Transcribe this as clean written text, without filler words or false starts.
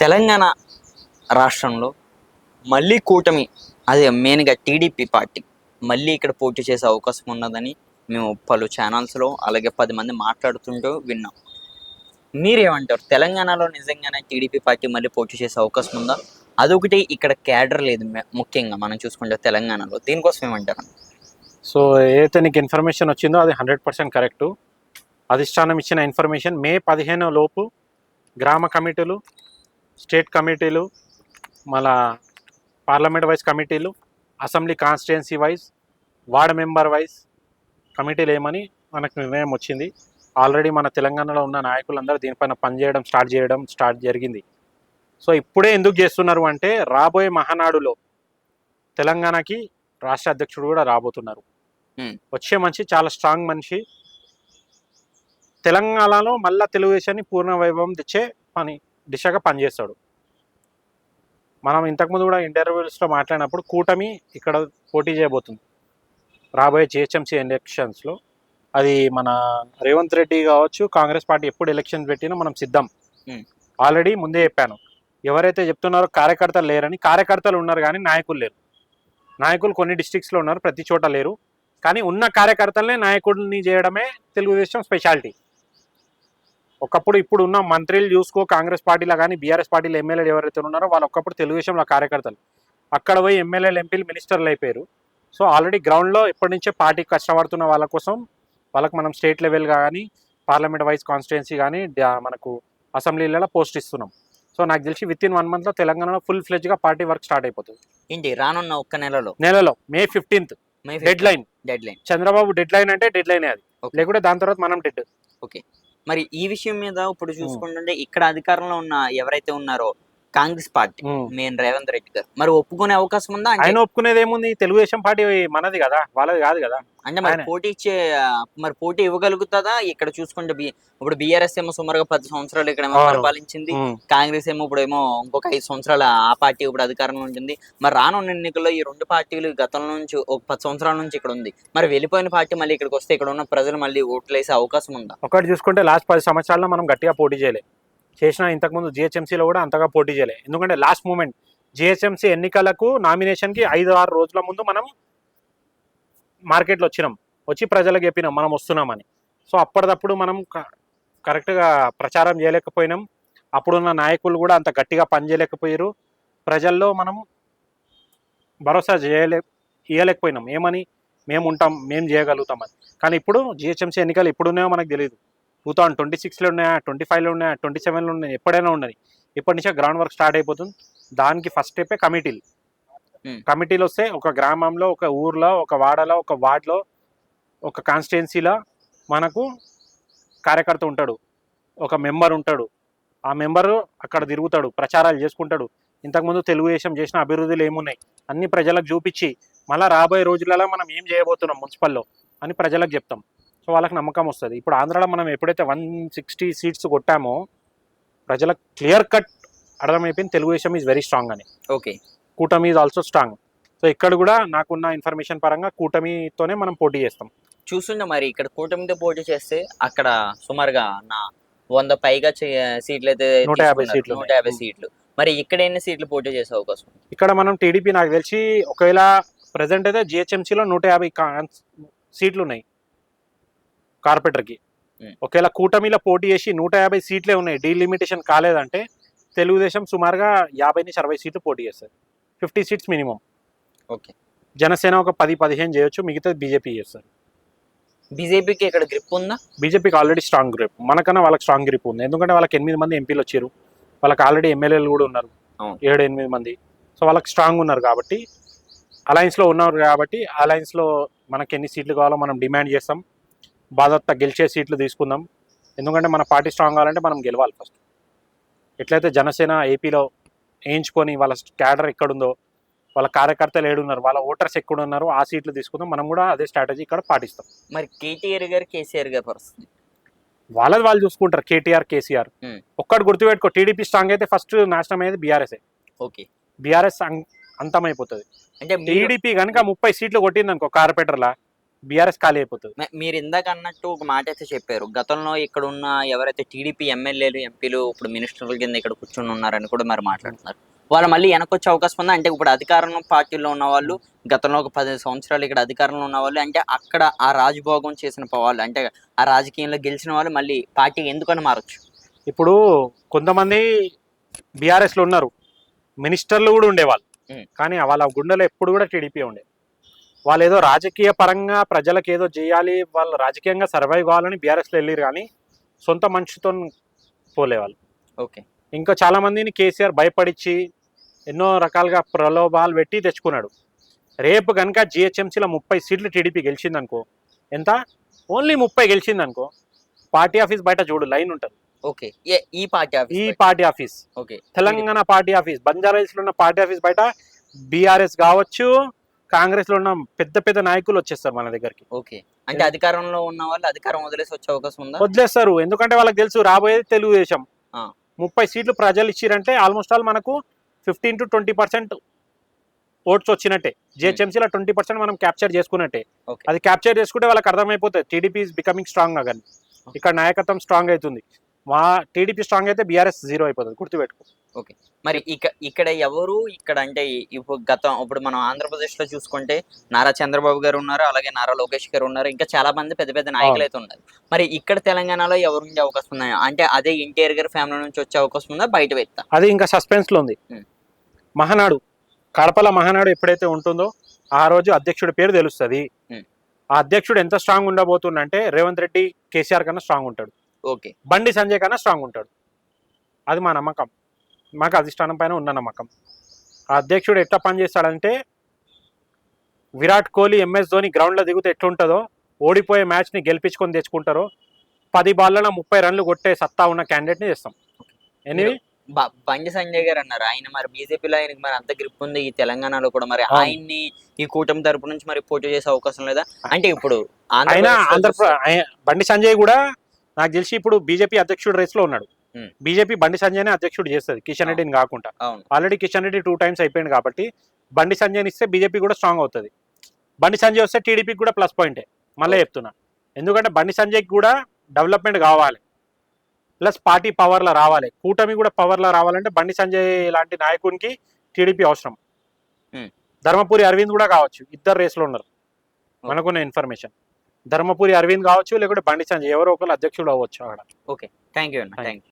తెలంగాణ రాష్ట్రంలో మళ్ళీ కూటమి, అదే మెయిన్గా టీడీపీ పార్టీ మళ్ళీ ఇక్కడ పోటీ చేసే అవకాశం ఉన్నదని మేము పలు ఛానల్స్లో అలాగే 10 మంది మాట్లాడుతుంటూ విన్నాం. మీరేమంటారు? తెలంగాణలో నిజంగానే టీడీపీ పార్టీ మళ్ళీ పోటీ చేసే అవకాశం ఉందా? అదొకటి, ఇక్కడ క్యాడర్ లేదు ముఖ్యంగా మనం చూసుకుంటే తెలంగాణలో. దీనికోసం ఏమంటారు? సో ఏదైతే నీకు ఇన్ఫర్మేషన్ వచ్చిందో అది 100% కరెక్టు. అధిష్టానం ఇచ్చిన ఇన్ఫర్మేషన్ మే 15 లోపు గ్రామ కమిటీలు, స్టేట్ కమిటీలు, మళ్ళా పార్లమెంట్ వైజ్ కమిటీలు, assembly constituency wise, ward member wise కమిటీలు ఏమని మనకు నిర్ణయం వచ్చింది. ఆల్రెడీ మన తెలంగాణలో ఉన్న నాయకులందరూ దీనిపైన పనిచేయడం స్టార్ట్ జరిగింది. సో ఇప్పుడే ఎందుకు చేస్తున్నారు అంటే రాబోయే మహానాడులో తెలంగాణకి రాష్ట్ర అధ్యక్షుడు కూడా రాబోతున్నారు. వచ్చే మనిషి చాలా స్ట్రాంగ్ మనిషి. తెలంగాణలో మళ్ళా తెలుగుదేశాన్ని పూర్ణ వైభవం తెచ్చే దిశగా పనిచేస్తాడు. మనం ఇంతకుముందు కూడా ఇంటర్వ్యూస్లో మాట్లాడినప్పుడు కూటమి ఇక్కడ పోటీ చేయబోతుంది రాబోయే జిహెచ్ఎంసీ ఎలక్షన్స్లో. అది మన రేవంత్ రెడ్డి కావచ్చు, కాంగ్రెస్ పార్టీ ఎప్పుడు ఎలక్షన్స్ పెట్టినా మనం సిద్ధం. ఆల్రెడీ ముందే చెప్పాను, ఎవరైతే చెప్తున్నారో కార్యకర్తలు లేరని, కార్యకర్తలు ఉన్నారు కానీ నాయకులు లేరు. నాయకులు కొన్ని డిస్ట్రిక్ట్స్లో ఉన్నారు, ప్రతి చోట లేరు. కానీ ఉన్న కార్యకర్తలనే నాయకుడిని చేయడమే తెలుగుదేశం స్పెషాలిటీ. ఒకప్పుడు ఇప్పుడు ఉన్న మంత్రులు చూసుకో, కాంగ్రెస్ పార్టీలో కానీ బీఆర్ఎస్ పార్టీలో ఎమ్మెల్యేలు ఎవరైతే ఉన్నారో వాళ్ళు ఒకప్పుడు తెలుగుదేశంలో కార్యకర్తలు. అక్కడ పోయి ఎమ్మెల్యేలు, ఎంపీలు, మినిస్టర్లు అయిపోయారు. సో ఆల్రెడీ గ్రౌండ్లో ఎప్పటి నుంచే పార్టీ కష్టపడుతున్న వాళ్ళ కోసం వాళ్ళకి మనం స్టేట్ లెవెల్ కానీ, పార్లమెంట్ వైజ్ కాన్స్టిట్యున్సీ కానీ, మనకు అసెంబ్లీలలో పోస్ట్ ఇస్తున్నాం. సో నాకు తెలిసి విత్ ఇన్ 1 monthలో తెలంగాణలో ఫుల్ ఫ్లెడ్జ్గా పార్టీ వర్క్ స్టార్ట్ అయిపోతుంది. ఏంటి రానున్న ఒక్క నెలలో మే 15th dead line. Chandrababu dead line అంటే డెడ్ లైన్ అది, లేకుంటే దాని తర్వాత మనం డెడ్. ఓకే, మరి ఈ విషయం మీద ఇప్పుడు చూసుకుంటుంటే ఇక్కడ అధికారంలో ఉన్న ఎవరైతే ఉన్నారో కాంగ్రెస్ పార్టీ మెయిన్ రేవంత్ రెడ్డి గారు మరి ఒప్పుకునే అవకాశం ఉందా? ఆయన ఒప్పుకునేది ఏముంది, తెలుగుదేశం పార్టీ మనది కదా, వాళ్ళది కాదు కదా. అంటే మరి పోటీ ఇవ్వగలుగుతుందా? ఇక్కడ చూసుకుంటే ఇప్పుడు బీఆర్ఎస్ ఏమో సుమారుగా 10 సంవత్సరాలు ఇక్కడ పరిపాలించింది, కాంగ్రెస్ ఏమో ఇప్పుడు ఏమో ఇంకొక 5 సంవత్సరాలు ఆ పార్టీ ఇప్పుడు అధికారంలో ఉంటుంది. మరి రానున్న ఎన్నికల్లో ఈ 2 పార్టీలు గతంలో నుంచి ఒక 10 సంవత్సరాల నుంచి ఇక్కడ ఉంది. మరి వెళ్ళిపోయిన పార్టీ మళ్ళీ ఇక్కడికి వస్తే ఇక్కడ ఉన్న ప్రజలు మళ్ళీ ఓట్లు వేసే అవకాశం ఉందా? ఒకటి చూసుకుంటే లాస్ట్ 10 సంవత్సరాల్లో మనం గట్టిగా పోటీ చేయలేదు. చేసిన ఇంతకుముందు జిహెచ్ఎంసీలో కూడా అంతగా పోటీ చేయలేదు. ఎందుకంటే లాస్ట్ మూమెంట్ జిహెచ్ఎంసీ ఎన్నికలకు నామినేషన్కి 5-6 రోజుల ముందు మనం మార్కెట్లో వచ్చి ప్రజలకు చెప్పినాం మనం వస్తున్నామని. సో అప్పటిదప్పుడు మనం కరెక్ట్గా ప్రచారం చేయలేకపోయినాం. అప్పుడున్న నాయకులు కూడా అంత గట్టిగా పనిచేయలేకపోయారు. ప్రజల్లో మనం భరోసా ఇవ్వలేకపోయినాం. ఏమని, మేము ఉంటాం, మేము చేయగలుగుతామని. కానీ ఇప్పుడు జిహెచ్ఎంసీ ఎన్నికలు ఎప్పుడున్నాయో మనకు తెలియదు. 2026లో ఉన్నాయా, 25లో ఉన్నాయా, 27లో ఉన్నాయా, ఎప్పుడైనా ఉన్నది. ఇప్పటి నుంచే గ్రౌండ్ వర్క్ స్టార్ట్ అయిపోతుంది. దానికి ఫస్ట్ స్టెప్పే కమిటీలు. కమిటీలు వస్తే ఒక గ్రామంలో, ఒక ఊర్లో, ఒక వాడలో, ఒక వార్డులో, ఒక కాన్స్టిట్యున్సీలో మనకు కార్యకర్త ఉంటాడు, ఒక మెంబర్ ఉంటాడు. ఆ మెంబరు అక్కడ తిరుగుతాడు, ప్రచారాలు చేసుకుంటాడు. ఇంతకుముందు తెలుగుదేశం చేసిన అభివృద్ధులు ఏమున్నాయి అన్ని ప్రజలకు చూపించి మళ్ళీ రాబోయే రోజులలో మనం ఏం చేయబోతున్నాం మున్సిపల్లో అని ప్రజలకు చెప్తాం. సో వాళ్ళకి నమ్మకం వస్తుంది. ఇప్పుడు ఆంధ్రాలో మనం ఎప్పుడైతే 160 సీట్స్ కొట్టామో ప్రజలకు క్లియర్ కట్ అర్థమైపోయింది, తెలుగుదేశం ఈజ్ వెరీ స్ట్రాంగ్ అని. ఓకే, కూటమి ఈజ్ ఆల్సో స్ట్రాంగ్. సో ఇక్కడ కూడా నాకున్న ఇన్ఫర్మేషన్ పరంగా కూటమితోనే మనం పోటీ చేస్తాం. చూస్తుండే మరి ఇక్కడ కూటమితో పోటీ చేస్తే అక్కడ సుమారుగా 100 పైగా సీట్లు అయితే 150 సీట్లు. మరి ఇక్కడ ఎన్ని సీట్లు పోటీ చేసే అవకాశం? ఇక్కడ మనం టీడీపీ నాకు తెలిసి ఒకవేళ ప్రజెంట్ అయితే జిహెచ్ఎంసీలో 150 సీట్లు ఉన్నాయి కార్పొరేటర్కి. ఒకవేళ కూటమిలో పోటీ చేసి 150 సీట్లే ఉన్నాయి, డీలిమిటేషన్ కాలేదంటే తెలుగుదేశం సుమారుగా 50-60 సీట్లు పోటీ చేస్తారు. 50 సీట్స్ మినిమం. ఓకే, జనసేన ఒక 10-15 చేయొచ్చు, మిగతా బీజేపీ చేస్తారు. బీజేపీకి ఇక్కడ గ్రిప్ ఉందా? బీజేపీకి ఆల్రెడీ స్ట్రాంగ్ గ్రిప్, మనకన్నా వాళ్ళకి స్ట్రాంగ్ గ్రిప్ ఉంది. ఎందుకంటే వాళ్ళకి 8 మంది ఎంపీలు వచ్చారు, వాళ్ళకి ఆల్రెడీ ఎమ్మెల్యేలు కూడా ఉన్నారు 7-8 మంది. సో వాళ్ళకి స్ట్రాంగ్ ఉన్నారు కాబట్టి, అలయన్స్లో ఉన్నారు కాబట్టి, అలయన్స్లో మనకి ఎన్ని సీట్లు కావాలో మనం డిమాండ్ చేస్తాం. బాధ్యత గెలిచే సీట్లు తీసుకుందాం. ఎందుకంటే మన పార్టీ స్ట్రాంగ్ కావాలంటే మనం గెలవాలి ఫస్ట్. ఎట్లయితే జనసేన ఏపీలో వేయించుకొని వాళ్ళ క్యాడర్ ఎక్కడుందో, వాళ్ళ కార్యకర్తలు ఏడున్నారు, వాళ్ళ ఓటర్స్ ఎక్కడున్నారో ఆ సీట్లు తీసుకుందాం. మనం కూడా అదే స్ట్రాటజీ ఇక్కడ పాటిస్తాం. మరి కేటీఆర్ గారు, కేసీఆర్ గారు పరిస్థితి వాళ్ళది వాళ్ళు చూసుకుంటారు. కేటీఆర్, కేసీఆర్ ఒక్కటి గుర్తుపెట్టుకో, టీడీపీ స్ట్రాంగ్ అయితే ఫస్ట్ నాశనం అయ్యేది బీఆర్ఎస్. Okay, BRS అంతమైపోతుంది. అంటే టీడీపీ కనుక 30 సీట్లు కొట్టింది అనుకో కార్పొరేటర్లా, బీఆర్ఎస్ ఖాళీ అయిపోతుంది. మీరు ఇందాక అన్నట్టు ఒక మాట అయితే చెప్పారు. గతంలో ఇక్కడ ఉన్న ఎవరైతే టీడీపీ ఎమ్మెల్యేలు, ఎంపీలు ఇప్పుడు మినిస్టర్ల కింద ఇక్కడ కూర్చొని ఉన్నారని కూడా మరి మాట్లాడుతున్నారు. వాళ్ళు మళ్ళీ వెనకొచ్చే అవకాశం ఉందా? అంటే ఇప్పుడు అధికారంలో పార్టీలో ఉన్న వాళ్ళు, గతంలో ఒక 10 సంవత్సరాలు ఇక్కడ అధికారంలో ఉన్న వాళ్ళు, అంటే అక్కడ ఆ రాజభోగం చేసిన వాళ్ళు, అంటే ఆ రాజకీయంలో గెలిచిన వాళ్ళు మళ్ళీ పార్టీ ఎందుకని మారొచ్చు? ఇప్పుడు కొంతమంది బీఆర్ఎస్ లో ఉన్నారు, మినిస్టర్లు కూడా ఉండేవాళ్ళు, కానీ వాళ్ళ గుండెలో ఎప్పుడు కూడా టీడీపీ ఉండే. వాళ్ళు ఏదో రాజకీయ పరంగా ప్రజలకు ఏదో చేయాలి, వాళ్ళు రాజకీయంగా సర్వైవ్ కావాలని బీఆర్ఎస్లో వెళ్ళారు, కానీ సొంత మనిషితో పోలేవాళ్ళు. ఓకే. ఇంకా చాలా మందిని కేసీఆర్ భయపడిచ్చి ఎన్నో రకాలుగా ప్రలోభాలు పెట్టి తెచ్చుకున్నాడు. రేపు కనుక జిహెచ్ఎంసీలో 30 సీట్లు టీడీపీ గెలిచిందనుకో, ఎంత ఓన్లీ 30 గెలిచిందనుకో, పార్టీ ఆఫీస్ బయట చూడు లైన్ ఉంటుంది. ఓకే. ఈ పార్టీ ఆఫీస్, ఈ party office, okay, Telangana party office, Banjara Hills లో ఉన్న పార్టీ ఆఫీస్ బయట బీఆర్ఎస్ కావచ్చు, కాంగ్రెస్ లో ఉన్న పెద్ద పెద్ద నాయకులు వచ్చేస్తారు మన దగ్గరికి. ఓకే. అంటే అధికారంలో ఉన్న వాళ్ళు అధికారం వదిలేసి వచ్చే అవకాశం ఉందా? వదిలేస్తారు, ఎందుకంటే వాళ్ళకి తెలుసు రాబోయేది తెలుగుదేశం. 30 సీట్లు ప్రజలు ఇచ్చిరంటే ఆల్మోస్ట్ ఆల్ మనకు 15 to 20% ఓట్స్ వచ్చినట్టే. జిహెచ్ఎంసీలో 20% మనం క్యాప్చర్ చేసుకున్నట్టే. అది క్యాప్చర్ చేసుకుంటే వాళ్ళకి అర్థమైపోతుంది TDP is becoming strong again. ఇక్కడ నాయకత్వం స్ట్రాంగ్ అవుతుంది. మా టీడీపీ స్ట్రాంగ్ అయితే బీఆర్ఎస్ జీరో అయిపోతుంది, గుర్తుపెట్టుకో. ఓకే. మరి ఇక్కడ ఎవరు ఇక్కడ అంటే ఇప్పుడు ఇప్పుడు మనం ఆంధ్రప్రదేశ్ లో చూసుకుంటే నారా చంద్రబాబు గారు ఉన్నారు, అలాగే నారా లోకేష్ గారు ఉన్నారు, ఇంకా చాలా మంది పెద్ద పెద్ద నాయకులు అయితే ఉన్నారు. మరి ఇక్కడ తెలంగాణలో ఎవరు ఉండే అవకాశం ఉన్నాయి? అంటే అదే ఎన్టీఆర్ గారి ఫ్యామిలీ నుంచి వచ్చే అవకాశం ఉందా, బయట వ్యక్త? అది ఇంకా సస్పెన్స్ లో ఉంది. మహానాడు, కడపల మహానాడు ఎప్పుడైతే ఉంటుందో ఆ రోజు అధ్యక్షుడి పేరు తెలుస్తుంది. ఆ అధ్యక్షుడు ఎంత స్ట్రాంగ్ ఉండబోతుందంటే రేవంత్ రెడ్డి కేసీఆర్ కన్నా స్ట్రాంగ్ ఉంటాడు. ఓకే. బండి సంజయ్ కన్నా స్ట్రాంగ్ ఉంటాడు. అది మా నమ్మకం, మాకు అధిష్టానం పైన ఉన్న నమ్మకం. ఆ అధ్యక్షుడు ఎట్లా పనిచేస్తాడంటే, విరాట్ కోహ్లీ, ఎంఎస్ ధోని గ్రౌండ్లో దిగితే ఎట్లుంటుందో, ఓడిపోయే మ్యాచ్ని గెలిపించుకొని తెచ్చుకుంటారో, 10 బాల్లలో 30 రన్లు కొట్టే సత్తా ఉన్న క్యాండిడేట్ని చేస్తాం. ఎనివే బండి సంజయ్ గారు అన్నారు, ఆయన మరి బీజేపీలో ఆయనకి మరి అంత గ్రిప్ ఉంది ఈ తెలంగాణలో కూడా, మరి ఆయన్ని ఈ కూటమి తరపు నుంచి మరి పోటీ చేసే అవకాశం లేదా? అంటే ఇప్పుడు బండి సంజయ్ కూడా నాకు తెలిసి ఇప్పుడు బీజేపీ అధ్యక్షుడు రేస్ లో ఉన్నాడు. బీజేపీ బండి సంజయ్నే అధ్యక్షుడు చేస్తుంది, కిషన్ రెడ్డిని కాకుండా. ఆల్రెడీ కిషన్ రెడ్డి 2 times అయిపోయింది కాబట్టి బండి సంజయ్ని ఇస్తే బీజేపీ కూడా స్ట్రాంగ్ అవుతుంది. బండి సంజయ్ వస్తే టీడీపీకి కూడా ప్లస్ పాయింటే, మళ్ళీ చెప్తున్నా. ఎందుకంటే బండి సంజయ్కి కూడా డెవలప్మెంట్ కావాలి, ప్లస్ పార్టీ పవర్లో రావాలి, కూటమి కూడా పవర్లో రావాలంటే బండి సంజయ్ లాంటి నాయకునికి టీడీపీ అవసరం. ధర్మపురి అరవింద్ కూడా కావచ్చు, ఇద్దరు రేస్లో ఉన్నారు మనకున్న ఇన్ఫర్మేషన్. ధర్మపురి అరవింద్ కావచ్చు, లేకుంటే బండి సంజయ్, ఎవరో ఒకరు అధ్యక్షుడు అవ్వచ్చు అక్కడ. ఓకే. థ్యాంక్ యూ అన్న. Thank you.